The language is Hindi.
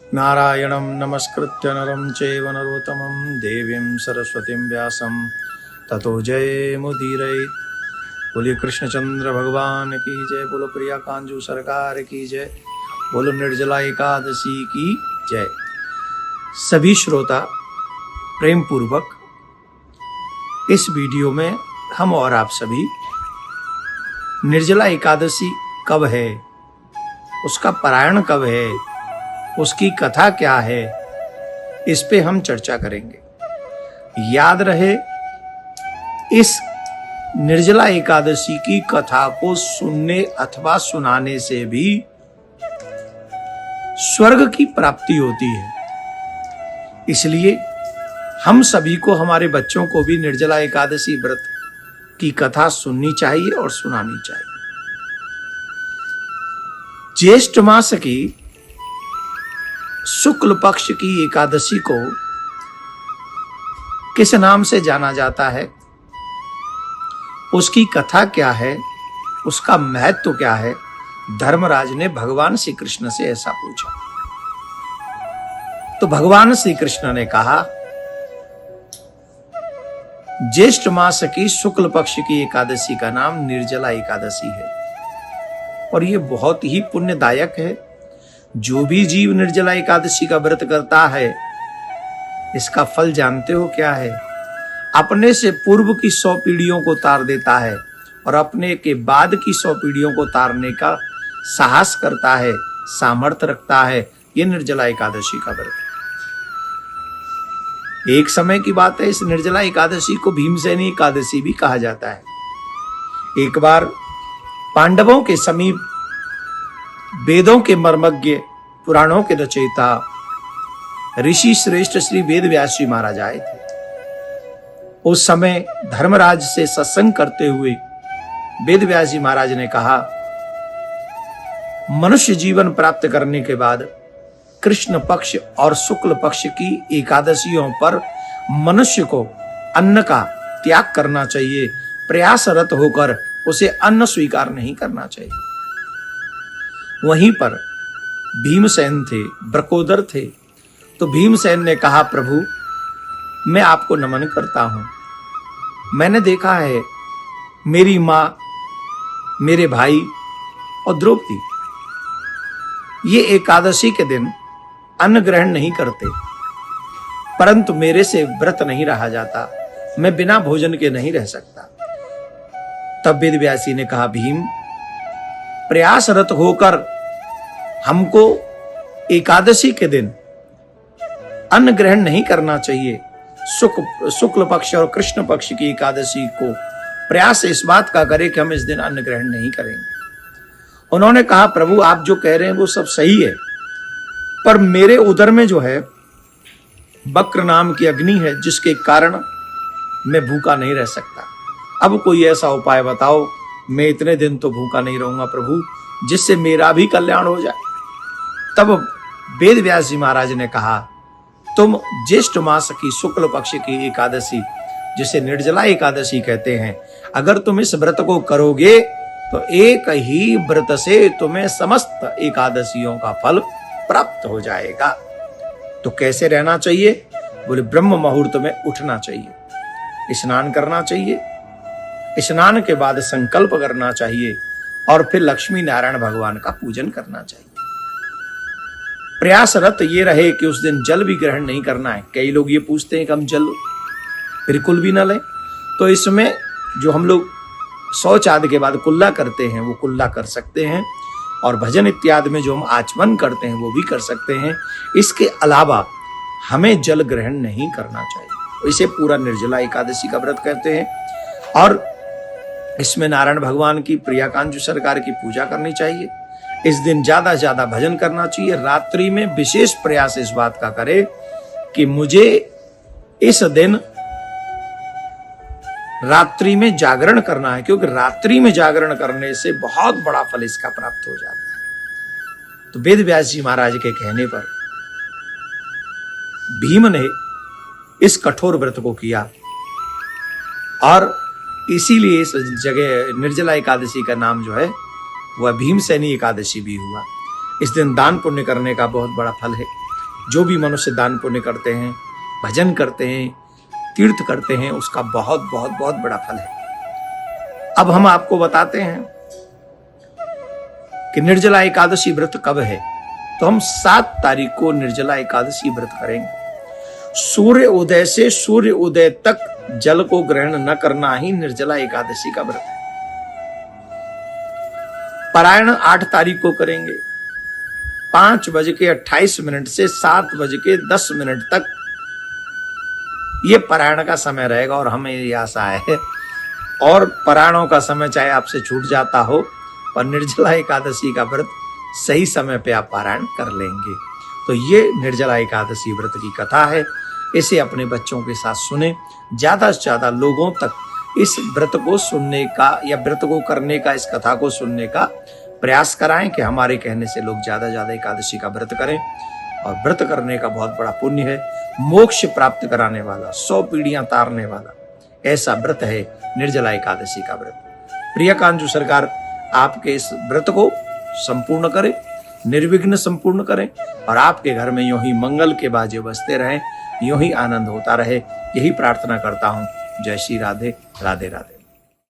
नारायणं नमस्कृत्य नरं चैव नरोत्तमं देवीं सरस्वतीं व्यासं ततो जयमुदीरयेत्। बोलिए कृष्णचंद्र भगवान की जय, बोलो प्रिया कांजू सरकार की जय, बोलो निर्जला एकादशी की जय। सभी श्रोता प्रेम पूर्वक इस वीडियो में हम और आप सभी निर्जला एकादशी कब है, उसका पारायण कब है, उसकी कथा क्या है, इस पे हम चर्चा करेंगे। याद रहे, इस निर्जला एकादशी की कथा को सुनने अथवा सुनाने से भी स्वर्ग की प्राप्ति होती है। इसलिए हम सभी को, हमारे बच्चों को भी निर्जला एकादशी व्रत की कथा सुननी चाहिए और सुनानी चाहिए। ज्येष्ठ मास की शुक्ल पक्ष की एकादशी को किस नाम से जाना जाता है, उसकी कथा क्या है, उसका महत्व क्या है, धर्मराज ने भगवान श्री कृष्ण से ऐसा पूछा। तो भगवान श्री कृष्ण ने कहा, ज्येष्ठ मास की शुक्ल पक्ष की एकादशी का नाम निर्जला एकादशी है और यह बहुत ही पुण्यदायक है। जो भी जीव निर्जला एकादशी का व्रत करता है, इसका फल जानते हो क्या है? अपने से पूर्व की 100 पीढ़ियों को तार देता है और अपने के बाद की 100 पीढ़ियों को तारने का साहस करता है, सामर्थ्य रखता है। यह निर्जला एकादशी का व्रत। एक समय की बात है, इस निर्जला एकादशी को भीमसेनी एकादशी भी कहा जाता है। एक बार पांडवों के समीप वेदों के मर्मज्ञ, पुराणों के रचयिता ऋषि श्रेष्ठ श्री वेद व्यास जी महाराज आए थे। उस समय धर्मराज से सत्संग करते हुए वेद व्यास जी महाराज ने कहा, मनुष्य जीवन प्राप्त करने के बाद कृष्ण पक्ष और शुक्ल पक्ष की एकादशियों पर मनुष्य को अन्न का त्याग करना चाहिए। प्रयासरत होकर उसे अन्न स्वीकार नहीं करना चाहिए। वहीं पर भीमसेन थे, ब्रकोदर थे। तो भीमसेन ने कहा, प्रभु मैं आपको नमन करता हूं। मैंने देखा है मेरी मां, मेरे भाई और द्रौपदी ये एकादशी के दिन अन्न ग्रहण नहीं करते, परंतु मेरे से व्रत नहीं रहा जाता, मैं बिना भोजन के नहीं रह सकता। तब वेद व्यासी ने कहा, भीम प्रयासरत होकर हमको एकादशी के दिन अन्न ग्रहण नहीं करना चाहिए। शुक्ल पक्ष और कृष्ण पक्ष की एकादशी को प्रयास इस बात का करे कि हम इस दिन अन्न ग्रहण नहीं करेंगे। उन्होंने कहा, प्रभु आप जो कह रहे हैं वो सब सही है, पर मेरे उदर में जो है वक्र नाम की अग्नि है, जिसके कारण मैं भूखा नहीं रह सकता। अब कोई ऐसा उपाय बताओ, मैं इतने दिन तो भूखा नहीं रहूंगा प्रभु, जिससे मेरा भी कल्याण हो जाए। तब वेद व्यास जी महाराज ने कहा, तुम ज्येष्ठ मास की शुक्ल पक्ष की एकादशी, जिसे निर्जला एकादशी कहते हैं, अगर तुम इस व्रत को करोगे तो एक ही व्रत से तुम्हें समस्त एकादशियों का फल प्राप्त हो जाएगा। तो कैसे रहना चाहिए? बोले ब्रह्म मुहूर्त में उठना चाहिए, स्नान करना चाहिए, स्नान के बाद संकल्प करना चाहिए और फिर लक्ष्मी नारायण भगवान का पूजन करना चाहिए। प्रयासरत ये रहे कि उस दिन जल भी ग्रहण नहीं करना है। कई लोग ये पूछते हैं कि हम जल बिल्कुल भी ना लें, तो इसमें जो हम लोग शौच आदि के बाद कुल्ला करते हैं वो कुल्ला कर सकते हैं, और भजन इत्यादि में जो हम आचमन करते हैं वो भी कर सकते हैं। इसके अलावा हमें जल ग्रहण नहीं करना चाहिए। इसे पूरा निर्जला एकादशी का व्रत कहते हैं। और इसमें नारायण भगवान की, प्रियाकांजू सरकार की पूजा करनी चाहिए। इस दिन ज्यादा से ज्यादा भजन करना चाहिए। रात्रि में विशेष प्रयास इस बात का करे कि मुझे इस दिन रात्रि में जागरण करना है, क्योंकि रात्रि में जागरण करने से बहुत बड़ा फल इसका प्राप्त हो जाता है। तो वेद व्यास जी महाराज के कहने पर भीम ने इस कठोर व्रत को किया और इसीलिए इस जगह निर्जला एकादशी का नाम जो है वह भीमसेनी एकादशी भी हुआ। इस दिन दान पुण्य करने का बहुत बड़ा फल है। जो भी मनुष्य दान पुण्य करते हैं, भजन करते हैं, तीर्थ करते हैं, उसका बहुत बहुत बहुत बड़ा फल है। अब हम आपको बताते हैं कि निर्जला एकादशी व्रत कब है। तो हम 7 तारीख को निर्जला एकादशी व्रत करेंगे। सूर्य उदय से सूर्य उदय तक जल को ग्रहण न करना ही निर्जला एकादशी का व्रत है। पारायण 8 तारीख को करेंगे। 5:28 से 7:10 तक ये पारायण का समय रहेगा। और हमें ये आशा है, और पारायणों का समय चाहे आपसे छूट जाता हो, पर निर्जला एकादशी का व्रत सही समय पे आप पारायण कर लेंगे। तो ये निर्जला एकादशी व्रत की कथा है। इसे अपने बच्चों के साथ सुने, ज्यादा से ज्यादा लोगों तक इस व्रत को सुनने का या व्रत को करने का, इस कथा को सुनने का प्रयास कराएं कि हमारे कहने से लोग ज्यादा ज्यादा एकादशी का व्रत करें। और व्रत करने का बहुत बड़ा पुण्य है, मोक्ष प्राप्त कराने वाला, 100 पीढ़ियां तारने वाला ऐसा व्रत है निर्जला एकादशी का व्रत। प्रिय कांजू सरकार आपके इस व्रत को संपूर्ण करें, निर्विघ्न संपूर्ण करें, और आपके घर में यूं ही मंगल के बाजे बजते रहें, यूं ही आनंद होता रहे, यही प्रार्थना करता हूं। जय श्री राधे, राधे राधे।